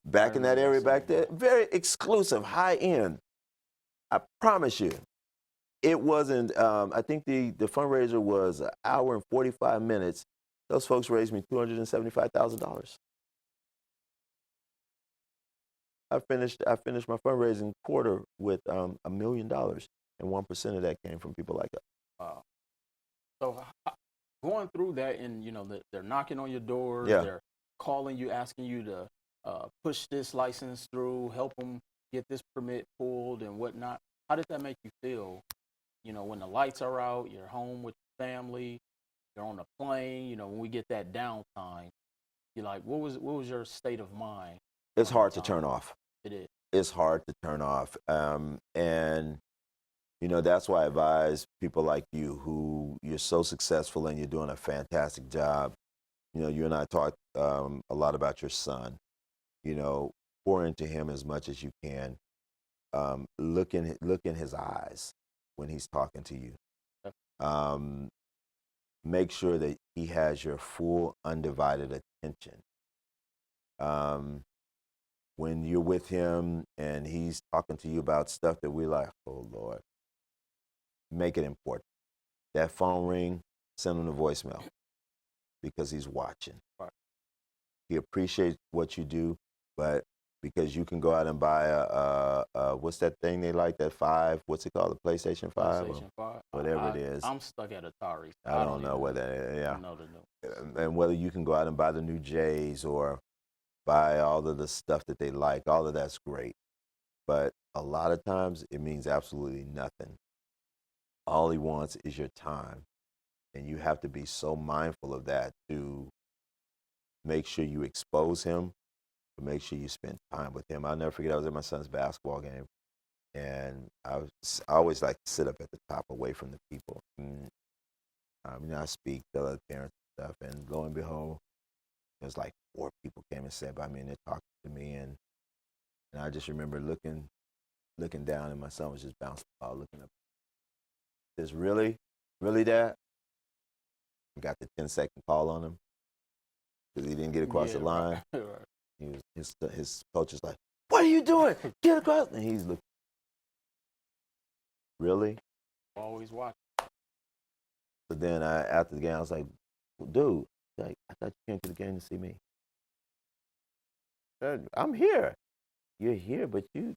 A: Back in that area back there. Very exclusive, high end. I promise you. It wasn't, I think the fundraiser was an hour and 45 minutes. Those folks raised me $275,000. I finished my fundraising quarter with $1 million, and 1% of that came from people like us.
B: Wow. So going through that, and you know, they're knocking on your doors,
A: Yeah.
B: they're calling you, asking you to push this license through, help them get this permit pulled and whatnot. How did that make you feel? You know, when the lights are out, you're home with your family, you're on a plane. You know, when we get that downtime, you're like, what was your state of mind?
A: It's hard to turn off.
B: It is.
A: It's hard to turn off, and you know, that's why I advise people like you, who you're so successful and you're doing a fantastic job. You know, you and I talked a lot about your son. You know, pour into him as much as you can. Look in his eyes when he's talking to you. Make sure that he has your full, undivided attention. When you're with him and he's talking to you about stuff that we're like, oh Lord, make it important. That phone ring, send him a voicemail, because he's watching.
B: Right.
A: He appreciates what you do, but because you can go out and buy a what's that thing they like, that 5, what's it called, the PlayStation 5?
B: PlayStation 5.
A: Whatever it is.
B: I'm stuck at Atari.
A: I don't know what that is, yeah.
B: I know the new.
A: And whether you can go out and buy the new J's or buy all of the stuff that they like, all of that's great. But a lot of times it means absolutely nothing. All he wants is your time. And you have to be so mindful of that to make sure you expose him, to make sure you spend time with him. I'll never forget, I was at my son's basketball game, and I always like to sit up at the top away from the people. And, you know, I speak to other parents and stuff, and lo and behold, there's like 4 people came and sat by me, and they're talking to me, and I just remember looking down, and my son was just bouncing the ball, looking up. Is really, Dad? I got the 10-second call on him because he didn't get across the line. Right. His coach is like, "What are you doing? Get across!" And he's looking. Really?
B: Always watch.
A: But then after the game, I was like, well, "Dude, like, I thought you came to the game to see me." I'm here. You're here, but you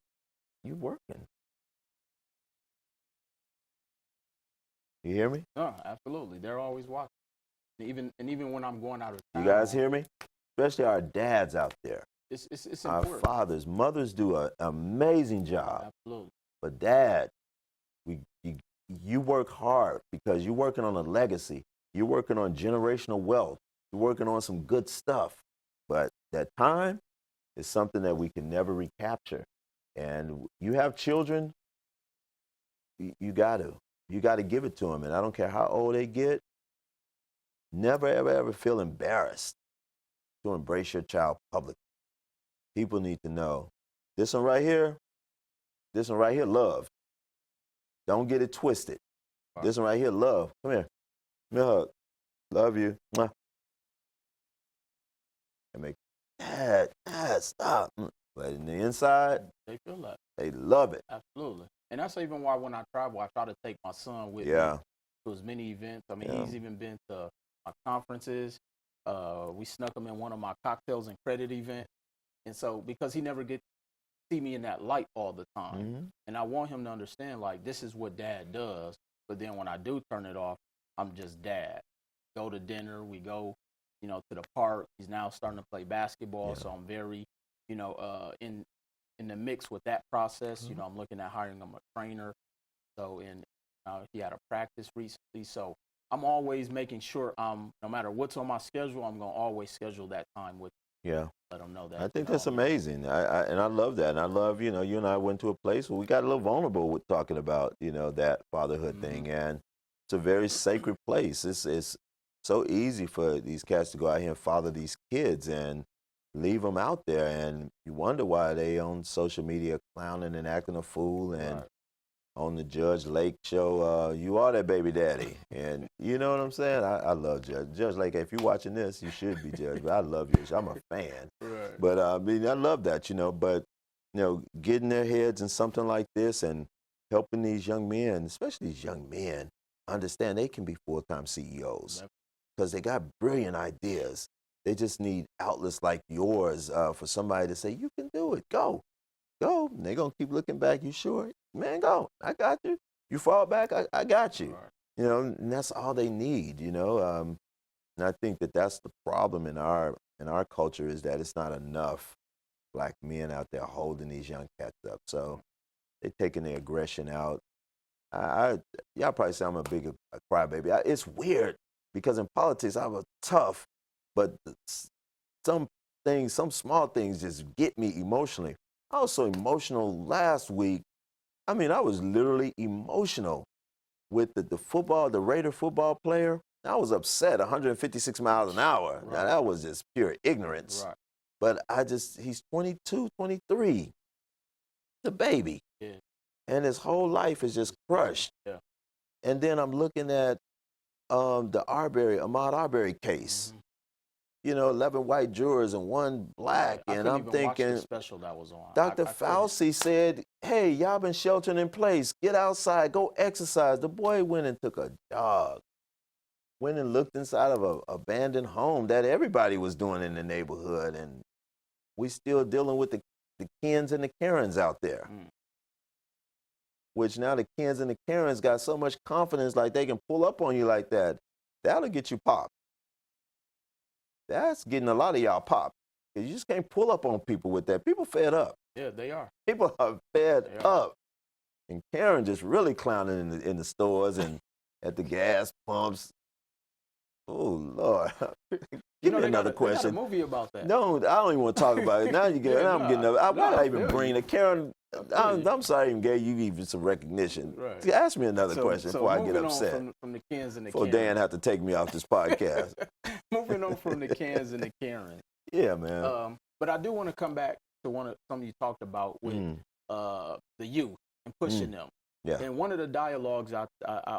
A: working. You hear me?
B: No, absolutely. They're always watching. Even when I'm going out of town.
A: You guys hear me? Especially our dads out there.
B: It's
A: our
B: important.
A: fathers, mothers do an amazing job.
B: Absolutely.
A: But Dad, you work hard because you're working on a legacy. You're working on generational wealth. You're working on some good stuff. But that time is something that we can never recapture. And you have children, you got to give it to them. And I don't care how old they get, never, ever, ever feel embarrassed to embrace your child publicly. People need to know this one right here, love. Don't get it twisted. Right. This one right here, love. Come here. me a hug. Love you. Mwah. And make Dad, stop. But in the inside,
B: They feel that.
A: they love it.
B: Absolutely. And that's even why when I travel, I try to take my son with me
A: Yeah.
B: to as many events. I mean,
A: Yeah.
B: he's even been to my conferences. We snuck him in one of my cocktails and credit events. And so, because he never gets to see me in that light all the time.
A: Mm-hmm.
B: And I want him to understand, like, this is what Dad does. But then when I do turn it off, I'm just Dad. Go to dinner. We go, to the park. He's now starting to play basketball.
A: Yeah.
B: So I'm very, in the mix with that process.
A: Mm-hmm.
B: I'm looking at hiring him a trainer. So, he had a practice recently. So I'm always making sure, no matter what's on my schedule, I'm going to always schedule that time with him.
A: Yeah.
B: Let them know that.
A: I think that's amazing. And I love that. And I love, you and I went to a place where we got a little vulnerable with talking about, that fatherhood
B: Mm-hmm.
A: thing. And it's a very sacred place. It's so easy for these cats to go out here and father these kids and leave them out there. And you wonder why they on social media clowning and acting a fool. And
B: Right.
A: on the Judge Lake show, you are that baby daddy. And you know what I'm saying? I love Judge Lake. If you're watching this, you should be Judge. But I love you. I'm a fan.
B: Right.
A: But I love that, But, getting their heads in something like this and helping these young men, especially these young men, understand they can be full-time CEOs because they got brilliant ideas. They just need outlets like yours for somebody to say, you can do it. Go. And they're going to keep looking back. You sure? Man, go. I got you. You fall back, I got you.
B: Right.
A: And that's all they need, And I think that's the problem in our culture is that it's not enough Black men out there holding these young cats up. So they're taking their aggression out. Y'all probably say I'm a big crybaby. It's weird because in politics I was tough, but some small things just get me emotionally. I was so emotional last week. I mean, I was literally emotional with the Raider football player. I was upset, 156 miles an hour.
B: Right.
A: Now, that was just pure ignorance.
B: Right.
A: But he's 22, 23, the baby.
B: Yeah.
A: And his whole life is just crushed.
B: Yeah.
A: And then I'm looking at the Ahmaud Arbery case.
B: Mm-hmm.
A: 11 white jurors and 1 black.
B: I
A: And I'm
B: even watch the
A: thinking,
B: special that was on.
A: Dr. Fauci said, hey, y'all been sheltering in place. Get outside, go exercise. The boy went and took a jog. Went and looked inside of an abandoned home that everybody was doing in the neighborhood. And we still dealing with the Kens and the Karens out there.
B: Mm.
A: Which now the Kens and the Karens got so much confidence like they can pull up on you like that. That'll get you popped. That's getting a lot of y'all popped. You just can't pull up on people with that. People fed up.
B: Yeah, they are.
A: People are fed up. And Karen just really clowning in the stores and at the gas pumps. Oh, Lord. Give me another question.
B: They got a movie about that.
A: No, I don't even want to talk about it. Now you get. I'm getting. Why did I even bring it, Karen? I'm sorry, I even gave you even some recognition.
B: Right.
A: Ask me another question before I get upset.
B: From the Kens and the
A: Before
B: Karens.
A: Dan have to take me off this podcast.
B: Moving on from the Kens and the Karens.
A: Yeah, man.
B: But I do want to come back to something you talked about with the youth and pushing them.
A: Yeah.
B: And one of the dialogues I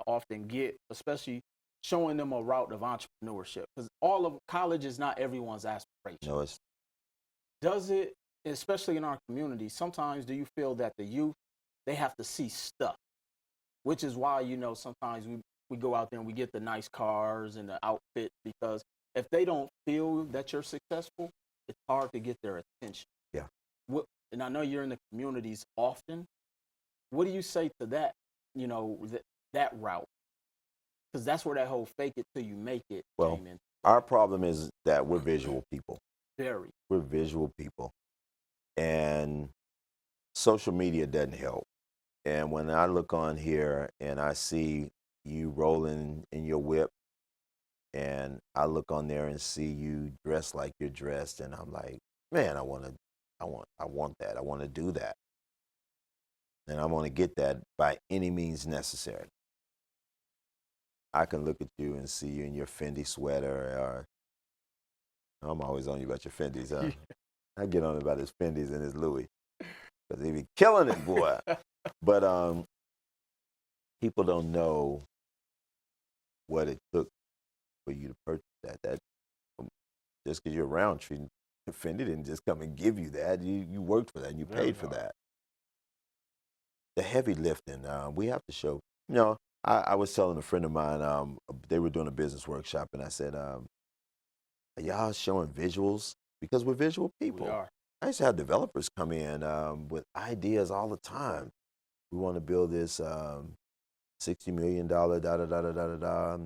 B: often get, especially showing them a route of entrepreneurship, because all of college is not everyone's aspiration.
A: No, it's.
B: Does it, especially in our community, sometimes do you feel that the youth, they have to see stuff, which is why, sometimes we go out there and we get the nice cars and the outfit, because if they don't feel that you're successful, it's hard to get their attention.
A: Yeah.
B: And I know you're in the communities often. What do you say to that, that route? Because that's where that whole fake it till you make it came in.
A: Our problem is that we're visual people.
B: Very.
A: We're visual people. And social media doesn't help. And when I look on here and I see you rolling in your whip, and I look on there and see you dressed like you're dressed, and I'm like, man, I want that. I want to do that. And I want to get that by any means necessary. I can look at you and see you in your Fendi sweater, or I'm always on you about your Fendis, huh? I get on about his Fendis and his Louis, because he be killing it, boy. But people don't know what it took for you to purchase that. That just because you're a Roundtree defender didn't just come and give you that. You worked for that and you
B: Very
A: paid for
B: hard.
A: that. The heavy lifting, we have to show. I was telling a friend of mine, they were doing a business workshop, and I said, are y'all showing visuals? Because we're visual people.
B: We are.
A: I used to have developers come in with ideas all the time. We want to build this $60 million, da-da-da-da-da-da-da.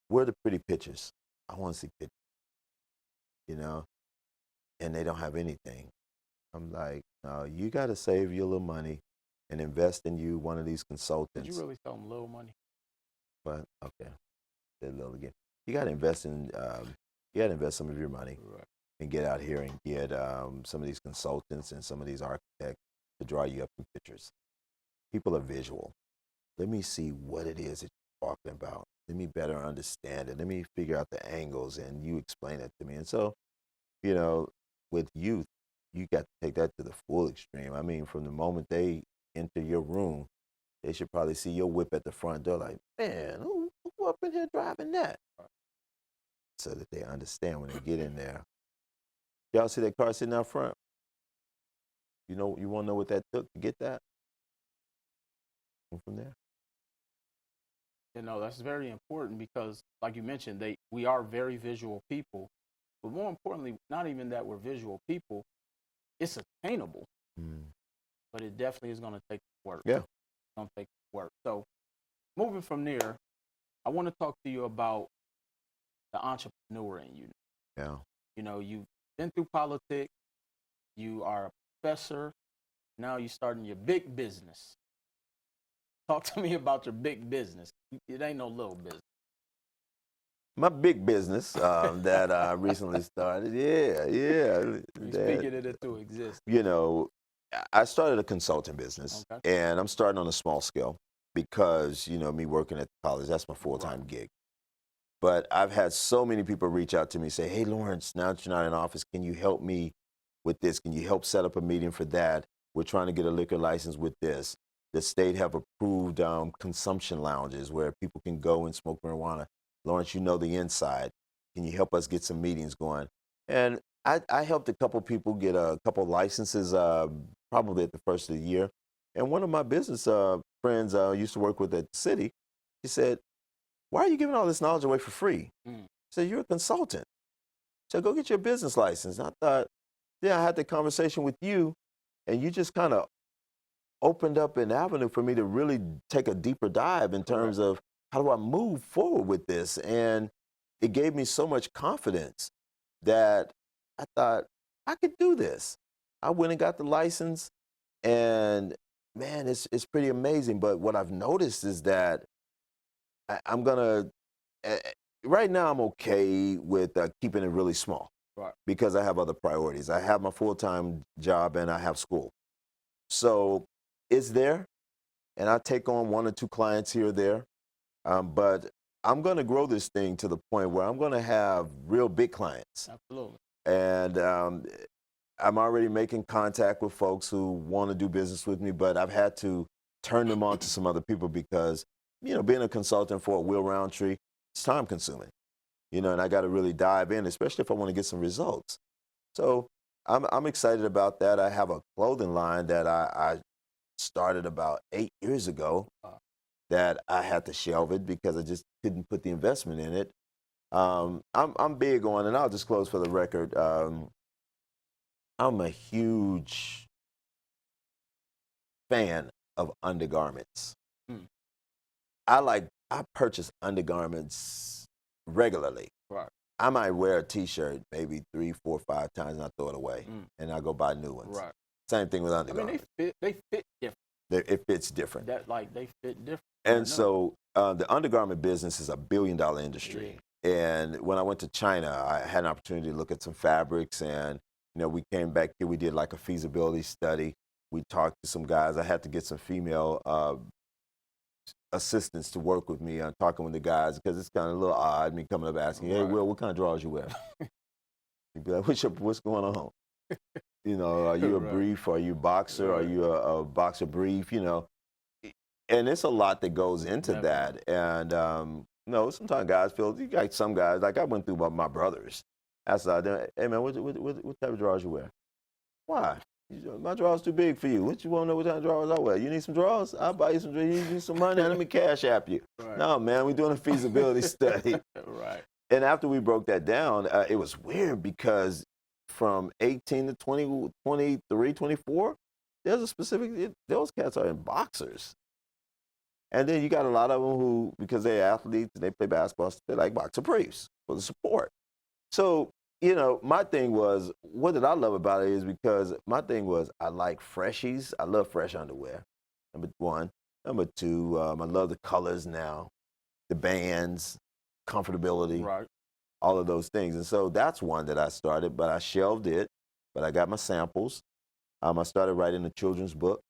A: Where are the pretty pictures? I want to see pictures, and they don't have anything. I'm like, no, you got to save your little money and invest in one of these consultants.
B: Did you really tell them little money?
A: But, okay, said little again. You got to invest in, some of your money.
B: Right.
A: And get out here and get some of these consultants and some of these architects to draw you up in pictures. People are visual. Let me see what it is that you're talking about. Let me better understand it. Let me figure out the angles, and you explain it to me. And so, with youth, you got to take that to the full extreme. I mean, from the moment they enter your room, they should probably see your whip at the front door like, man, who up in here driving that? So that they understand when they get in there. Y'all see that car sitting out front? You want to know what that took to get that? And from there.
B: That's very important because, like you mentioned, we are very visual people. But more importantly, not even that we're visual people, it's attainable. But it definitely is going to take work.
A: Yeah.
B: It's going to take work. So moving from there, I want to talk to you about the entrepreneur in you.
A: Yeah.
B: You've been through politics. You are a professor. Now you're starting your big business. Talk to me about your big business. It ain't no little business.
A: My big business that I recently started, yeah.
B: You're speaking it into existence.
A: I started a consulting business,
B: Okay.
A: and I'm starting on a small scale because, me working at college, that's my full-time gig. But I've had so many people reach out to me and say, hey, Lawrence, now that you're not in office, can you help me with this? Can you help set up a meeting for that? We're trying to get a liquor license with this. The state have approved consumption lounges where people can go and smoke marijuana. Lawrence, you know the inside. Can you help us get some meetings going? And I helped a couple people get a couple licenses probably at the first of the year. And one of my business friends I used to work with at the city, he said, why are you giving all this knowledge away for free? He said, you're a consultant. So go get your business license. And I thought, I had the conversation with you, and you just kind of opened up an avenue for me to really take a deeper dive in terms of how do I move forward with this? And it gave me so much confidence that I thought I could do this. I went and got the license, and man, it's pretty amazing. But what I've noticed is that I'm gonna, right now I'm okay with keeping it really small, because I have other priorities. I have my full-time job and I have school. So it's there, and I take on 1 or 2 clients here or there. But I'm going to grow this thing to the point where I'm going to have real big clients.
B: Absolutely.
A: And I'm already making contact with folks who want to do business with me, but I've had to turn them on to some other people because, being a consultant for a Will Roundtree, it's time consuming, and I got to really dive in, especially if I want to get some results. So I'm excited about that. I have a clothing line that I started about 8 years ago that I had to shelve it because I just couldn't put the investment in it. I'm big on, and I'll disclose for the record, I'm a huge fan of undergarments. I purchase undergarments regularly.
B: Right.
A: I might wear a T-shirt maybe 3, 4, 5 times, and I throw it away, and I go buy new ones.
B: Right.
A: Same thing with undergarments.
B: I mean, they fit different.
A: It fits different.
B: They fit different.
A: And so the undergarment business is a billion-dollar industry.
B: Yeah.
A: And when I went to China, I had an opportunity to look at some fabrics, and we came back here. We did like a feasibility study. We talked to some guys. I had to get some female assistants to work with me on talking with the guys because it's kind of a little odd me coming up asking, hey, Will, what kind of drawers you wear? You'd be like, what's going on? Are you a brief? Are you a boxer? Are you a boxer brief? And it's a lot that goes into that. And No, sometimes guys feel, you got some guys, like I went through my brothers. I said, hey man, what type of drawers you wear? Why? My drawers too big for you. What you want to know what type of drawers I wear? You need some drawers? I'll buy you some drawers. You need some money? Let me cash app you.
B: Right.
A: No, man, we're doing a feasibility study.
B: Right.
A: And after we broke that down, it was weird because from 18 to 20, 23, 24, there's a specific, those cats are in boxers. And then you got a lot of them who, because they're athletes and they play basketball, they like boxer briefs for the support. So, you know, my thing was, what did I love about it is because my thing was I like freshies. I love fresh underwear, number one. Number two, I love the colors now, the bands, comfortability,
B: Right.
A: all of those things. And so that's one that I started, but I shelved it, but I got my samples. I started writing a children's book.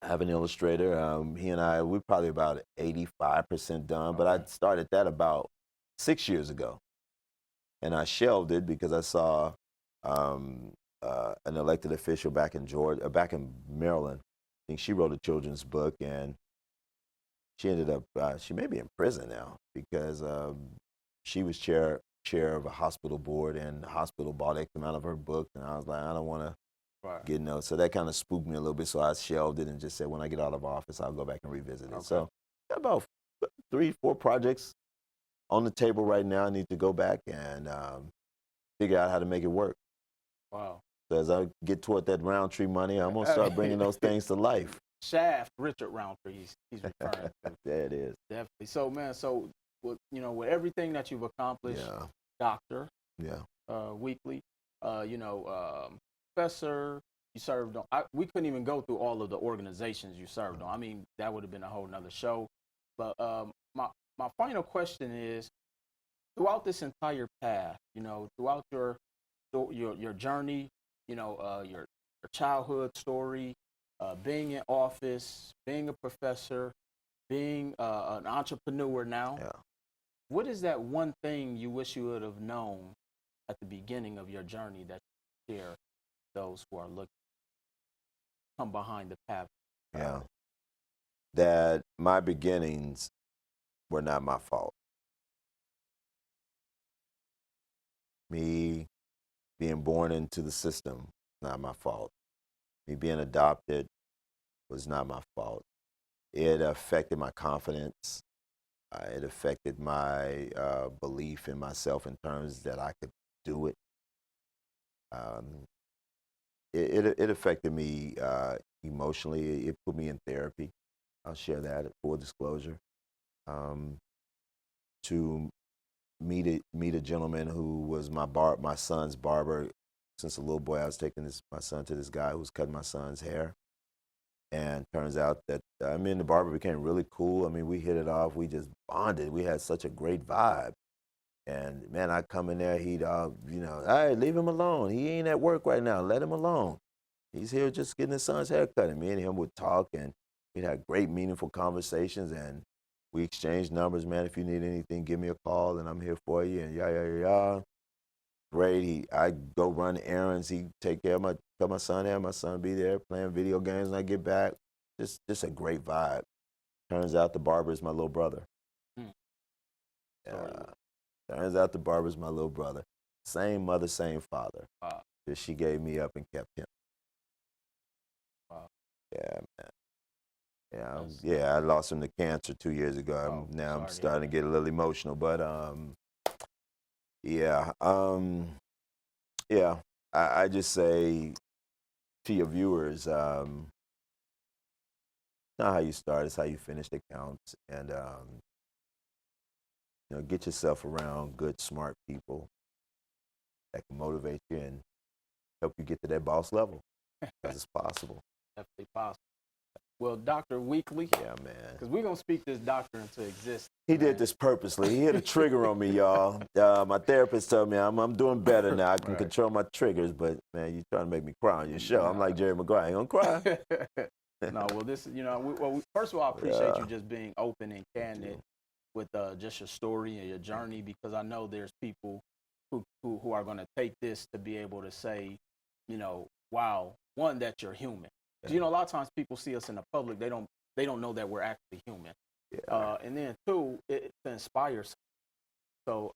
A: I have an illustrator. He and I, we're probably about 85% done, but I started that about 6 years ago. And I shelved it because I saw an elected official back in Maryland. I think she wrote a children's book, and she ended up, she may be in prison now because she was chair of a hospital board, and the hospital bought X amount of her book, and I was like, I don't want to get no. So that kind of spooked me a little bit. So I shelved it and just said, when I get out of office, I'll go back and revisit it. So got about 3-4 projects on the table right now. I need to go back and figure out how to make it work.
B: Wow.
A: So as I get toward that Roundtree money, I'm gonna start bringing those things to life.
B: Shaft, Richard Roundtree, he's referring to.
A: There it is.
B: Definitely. So, man, with everything that you've accomplished, doctor, weekly, professor, you served on. We couldn't even go through all of the organizations you served on. I mean, that would have been a whole nother show. But my final question is, throughout this entire path, throughout your journey, your childhood story, being in office, being a professor, being an entrepreneur now, what is that one thing you wish you would have known at the beginning of your journey that you share those who are looking come behind the path?
A: Yeah. That my beginnings were not my fault. Me being born into the system, not my fault. Me being adopted was not my fault. It affected my confidence. It affected my belief in myself in terms that I could do it. It affected me emotionally. It put me in therapy. I'll share that at full disclosure. To meet a gentleman who was my son's barber. Since a little boy, I was taking my son to this guy who was cutting my son's hair. And turns out that, the barber became really cool. I mean, we hit it off. We just bonded. We had such a great vibe. And man, I come in there, he'd, hey, leave him alone. He ain't at work right now. Let him alone. He's here just getting his son's haircut. And me and him would talk, and we'd have great, meaningful conversations. And we exchanged numbers. Man, if you need anything, give me a call, and I'm here for you. And Great. I go run errands. He take care of my son there. My son be there playing video games when I get back. Just a great vibe. Turns out the barber is my little brother. Turns out the barber is my little brother. Same mother, same father.
B: Wow.
A: Just she gave me up and kept him.
B: Wow.
A: Yeah, man. Yeah, I lost him to cancer 2 years ago. Now I'm starting to get a little emotional, but I just say to your viewers, not how you start, it's how you finish that counts. And get yourself around good, smart people that can motivate you and help you get to that boss level, because it's possible.
B: Definitely possible. Well, Dr. Weekly.
A: Yeah, man.
B: Because we're going to speak this doctor into existence.
A: He did this purposely. He hit a trigger on me, y'all. My therapist told me I'm doing better now. I can control my triggers, but, man, you're trying to make me cry on your show. I'm like Jerry Maguire. I ain't going to cry.
B: No, well, this is, first of all, I appreciate you just being open and candid with just your story and your journey, because I know there's people who are going to take this to be able to say, wow, one, that you're human. A lot of times people see us in the public, they don't know that we're actually human. And then two, it inspires. So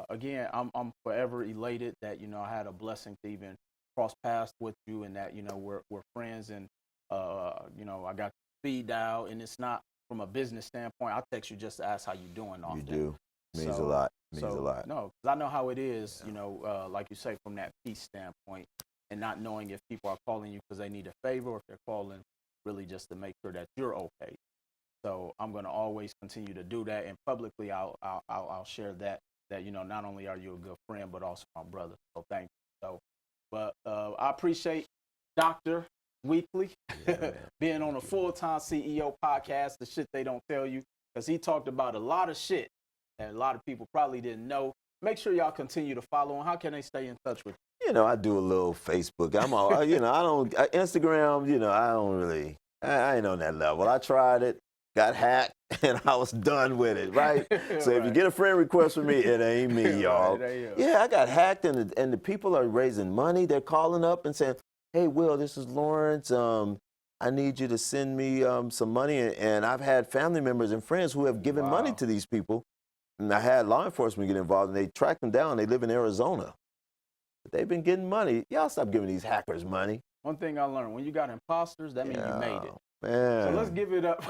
B: again, I'm forever elated that I had a blessing to even cross paths with you, and that we're friends, and I got speed dial, and it's not from a business standpoint. I text you just to ask how you doing often.
A: You do. Means a lot. Means a lot.
B: No, because I know how it is, like you say, from that peace standpoint, and not knowing if people are calling you because they need a favor, or if they're calling really just to make sure that you're okay. So I'm going to always continue to do that, and publicly I'll share that not only are you a good friend, but also my brother. So thank you. So, but I appreciate Dr. Weekly being on a full-time CEO podcast, the shit they don't tell you, because he talked about a lot of shit that a lot of people probably didn't know. Make sure y'all continue to follow him. How can they stay in touch with you?
A: I do a little Facebook. I'm all, I don't, Instagram, I don't really, I ain't on that level. I tried it, got hacked, and I was done with it, right? So if you get a friend request from me, it ain't me, y'all. Yeah, I got hacked, and the people are raising money. They're calling up and saying, hey, Will, this is Lawrence. I need you to send me some money. And I've had family members and friends who have given money to these people. And I had law enforcement get involved, and they tracked them down. They live in Arizona. But they've been getting money. Y'all stop giving these hackers money.
B: One thing I learned, when you got imposters, that means you made it.
A: Man.
B: So let's give it up.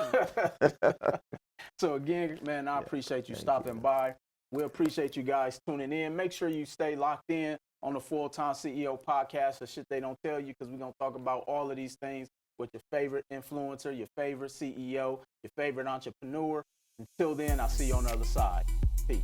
B: So again, man, I appreciate you stopping by. We appreciate you guys tuning in. Make sure you stay locked in on the Full-Time CEO podcast, the shit they don't tell you, because we're going to talk about all of these things with your favorite influencer, your favorite CEO, your favorite entrepreneur. Until then, I'll see you on the other side. Peace.